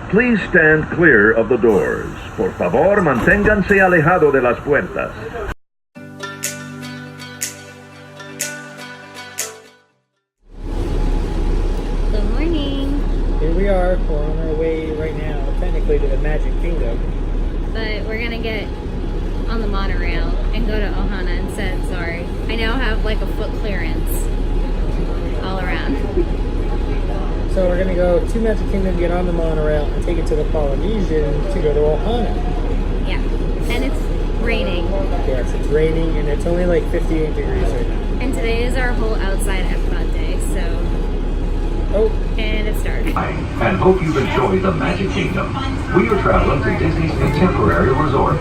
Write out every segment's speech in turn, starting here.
Please stand clear of the doors. Por favor, manténganse alejado de las puertas. Good morning. Here we are. We're on our way right now, technically to the Magic Kingdom. But we're gonna get on the monorail and go to Ohana instead. Sorry. I now have like a foot clearance all around. So we're gonna go to Magic Kingdom, get on the monorail, and take it to the Polynesian to go to Ohana. Yeah. And it's raining. Yes, it's raining and it's only like 58 degrees right now. And today is our whole outside Epcot day, so. Oh. And it's dark. Hi, and hope you've enjoyed the Magic Kingdom. We are traveling to Disney's Contemporary Resort.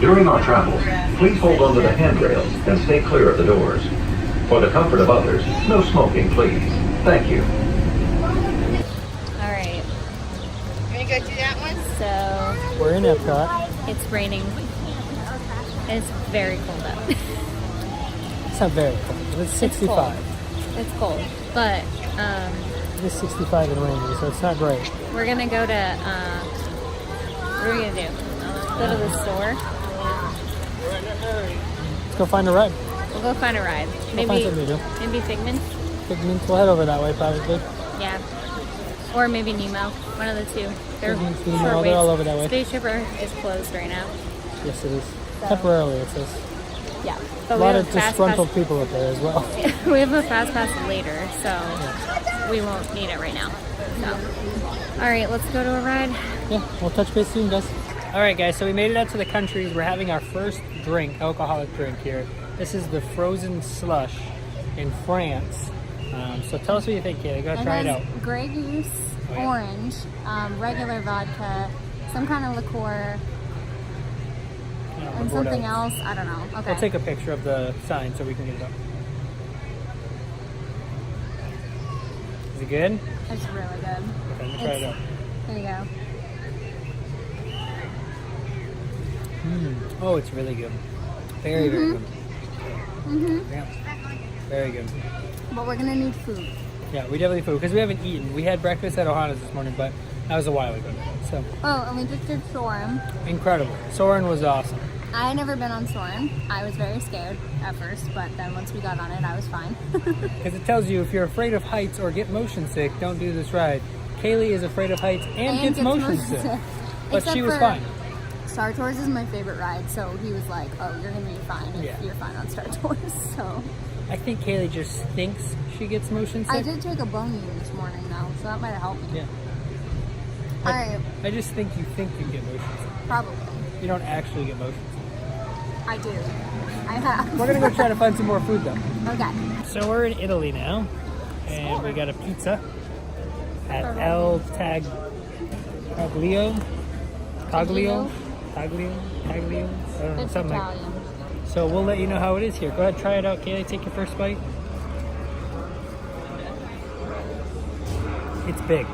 During our travels, please hold onto the handrails and stay clear of the doors. For the comfort of others, no smoking, please. Thank you. Alright. You wanna go do that one? So We're in Epcot. it's raining. It's very cold out. It's not very cold, but it's 65. It's cold. But It is 65 and rainy, so it's not great. we're gonna go to what are we gonna do? Go to the store. Let's go find a ride. We'll go find a ride. We'll find something to do. Maybe Figment. Figment, we'll head over that way probably. Yeah. Or maybe Nemo. One of the two. They're Figment, Nemo, short they're all waits. over that way. Space Shipper is closed right now. Yes, it is. So- Temporarily, it says. Yeah. A But lot we of have a fast disgruntled pass. people up there as well. We have a fast pass later, so we won't need it right now. So, all right, let's go to a ride. Yeah, we'll touch base soon, guys. All right, guys, so we made it out to the countries. We're having our first drink, alcoholic drink here. This is the frozen slush in France. So tell us what you think, Kayla. Go try it out. Grey Goose, Oh, yeah. orange, regular vodka, some kind of liqueur, and something else. I don't know. Okay. We'll take a picture of the sign so we can get it up. Is it good? It's really good. Okay, let me try it out. There you go. Oh, it's really good. Very, very good. Mhm. Yeah, very good. But we're gonna need food. Yeah, we definitely food because we haven't eaten. We had breakfast at Ohana's this morning, but that was a while ago. So Oh, and we just did Soarin. incredible. Soarin was awesome. I had never been on Soarin. I was very scared at first, but then once we got on it, I was fine. Because it tells you if you're afraid of heights or get motion sick, don't do this ride. Kaylee is afraid of heights and gets motion sick. But Except she was for fine. Star Tours is my favorite ride, so he was like, "Oh, you're gonna be fine if Yeah. you're fine on Star Tours." So I think Kaylee just thinks she gets motion sick. I did take a bone meeting this morning though, so that might have helped me. Yeah. All right, I just think you get motion sick. probably. You don't actually get motion sick. I do. I have. We're gonna go try to find some more food though. Okay. So we're in Italy now, and we got a pizza at El Taglio. Taglio? Taglio? I don't know, It's something like. Italian. So we'll let you know how it is here. Go ahead, try it out, Kaylee. Take your first bite. It's big.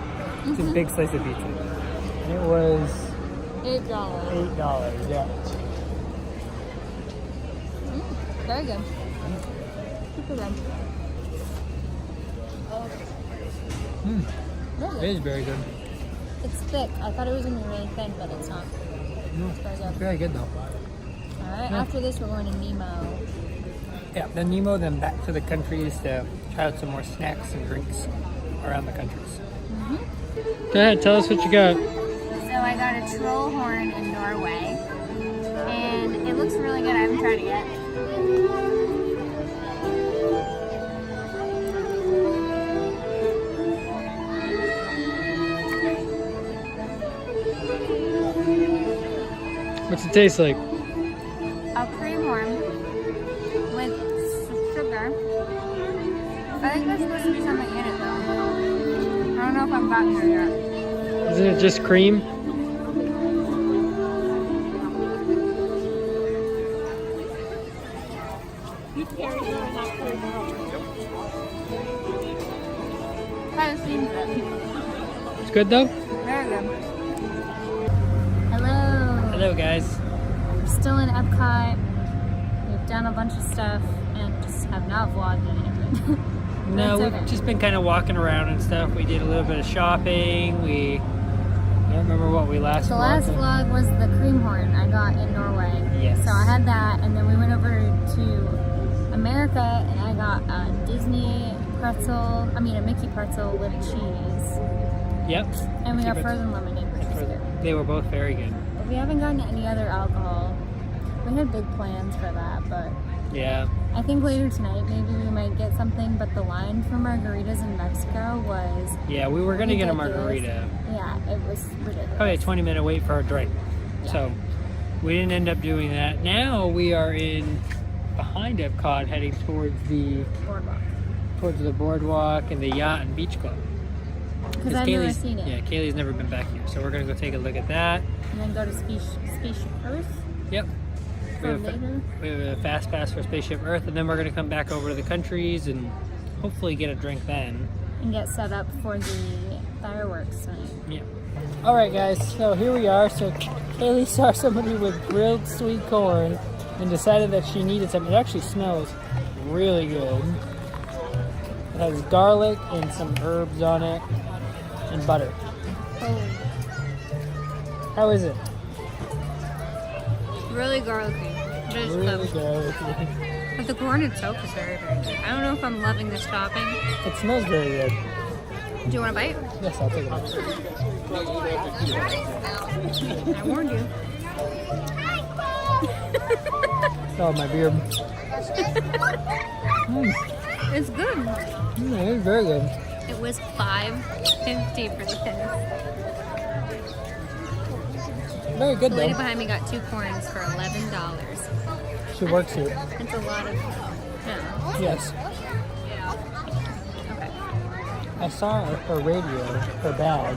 It's a big slice of pizza. And it was $8. $8. Yeah. Very good. Super good. Very It good. is very good. It's thick. I thought it was gonna be really thin, but it's not. No, It's very it's good. very good though. All right. Yeah. After this, we're going to Nemo. Yeah, then Nemo, then back to the countries to try out some more snacks and drinks around the countries. Go ahead, tell us what you got. So I got a troll horn in Norway, and it looks really good. I haven't tried it yet. What's it taste like? A cream horn with sugar. I think there's supposed to be something in it though. I don't know if I've gotten there yet. Isn't it just cream? Kind of seems good. It's good though? Very good. Hello. Hello guys. We're still in Epcot. We've done a bunch of stuff and just have not vlogged any of it. No, That's we've okay. just been kind of walking around and stuff. We did a little bit of shopping. We don't remember what we last The last vlogged. vlog was the cream horn I got in Norway. Yes. So I had that, and then we went over to America, and I got a Disney pretzel, a Mickey pretzel with cheese. Yep. And we got Keep it- frozen lemonade, which is good. They were both very good. But we haven't gotten any other alcohol. We had big plans for that, but Yeah. I think later tonight maybe we might get something, but the line for margaritas in Mexico was Yeah, we were gonna get a ridiculous. margarita. Yeah, it was ridiculous. Probably a 20-minute wait for a drink. So we didn't end up doing that. Now we are behind Epcot, heading towards the boardwalk and the yacht and beach club. Because I've never seen it. Yeah, Kaylee's never been back here, so we're gonna go take a look at that. And then go to Spaceship Earth Yep. for later. We have a fast pass for Spaceship Earth, and then we're gonna come back over to the countries and hopefully get a drink then. And get set up for the fireworks tonight. Yeah. All right, guys. So here we are. So Kaylee saw somebody with grilled sweet corn and decided that she needed some. It actually smells really good. It has garlic and some herbs on it and butter. Oh, How is it? really garlicky. It is Really good. good. But the corn itself is very, very good. I don't know if I'm loving this topping. It smells very good. Do you want a bite? Yes, I'll take a bite. I warned you. Oh, my beard. It's good. It is very good. It was $5.50 for this. Very good The lady though. behind me got 2 corns for $11. She works here. It's a lot of. Yeah. Yes. Okay. I saw her radio, her badge,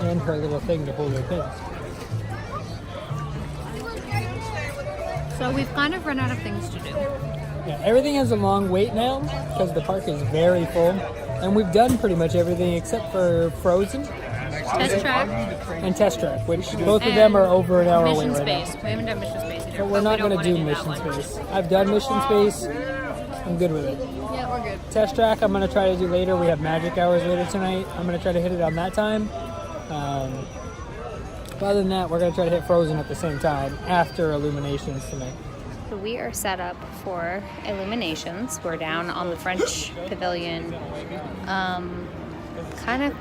and her little thing to hold her kids. So we've kind of run out of things to do. Yeah, everything has a long wait now because the park is very full, and we've done pretty much everything except for Frozen Test track. and Test Track, which both of them are over an hour away Mission right Space. now. We haven't done Mission Space either. But we're not we don't going to do wanna that Mission one. Space. I've done Mission Space. I'm good with it. Yeah, we're good. Test Track I'm going to try to do later. We have Magic Hours later tonight. I'm going to try to hit it on that time. But other than that, we're going to try to hit Frozen at the same time after Illuminations tonight. So we are set up for Illuminations. We're down on the French Pavilion, kind of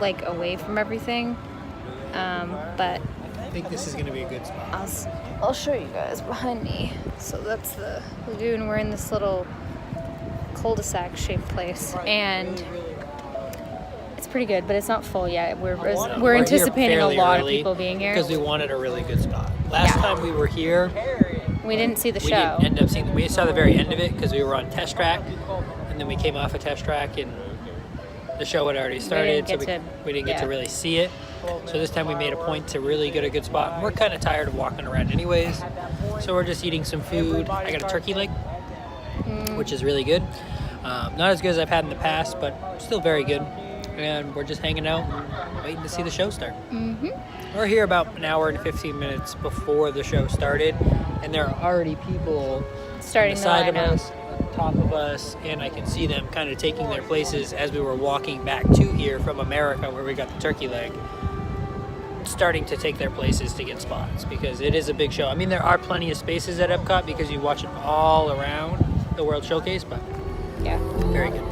like away from everything. But I think this is going to be a good spot. I'll show you guys behind me. So that's the lagoon. We're in this little cul-de-sac shaped place, and it's pretty good, but it's not full yet. We're anticipating a lot of people being here. because we wanted a really good spot. Last time we were here, We didn't see the we show. didn't end up seeing. We saw the very end of it because we were on Test Track, and then we came off a Test Track and the show had already started, so we didn't get to really see it. So this time we made a point to really get a good spot. And we're kind of tired of walking around anyways, so we're just eating some food. I got a turkey leg, which is really good. Not as good as I've had in the past, but still very good. And we're just hanging out and waiting to see the show start. We're here about an hour and 15 minutes before the show started, and there are already people Starting on the to side of line up. us, on top of us, and I can see them kind of taking their places as we were walking back to here from America where we got the turkey leg, starting to take their places to get spots because it is a big show. I mean, there are plenty of spaces at Epcot because you watch it all around the World Showcase, but Yeah. very good.